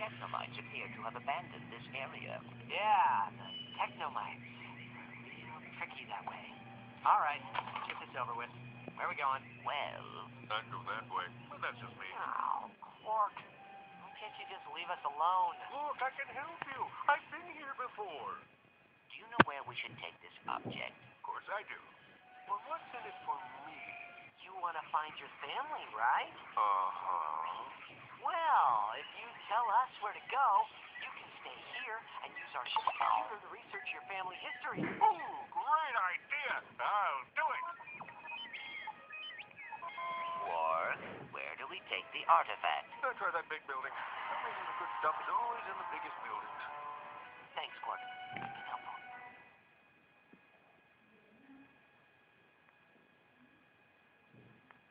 technomites appear to have abandoned this area. Yeah, the technomites. Real tricky that way. All right, let's get this over with. Where are we going? Well, I'd go that way, but that's just me. Oh, Quark. Why can't you just leave us alone? Look, I can help you. I've been here before. do you know where we should take this object? Of course I do. But what's in it for me? You want to find your family, right? Uh-huh. Well, if you tell us where to go, you can stay here and use our ship's computer to research your family history. Ooh, great idea. I'll do it. Quark, where do we take the artifact? Try that big building. For some reason, the good stuff is always in the biggest buildings. Thanks, Quark. Now,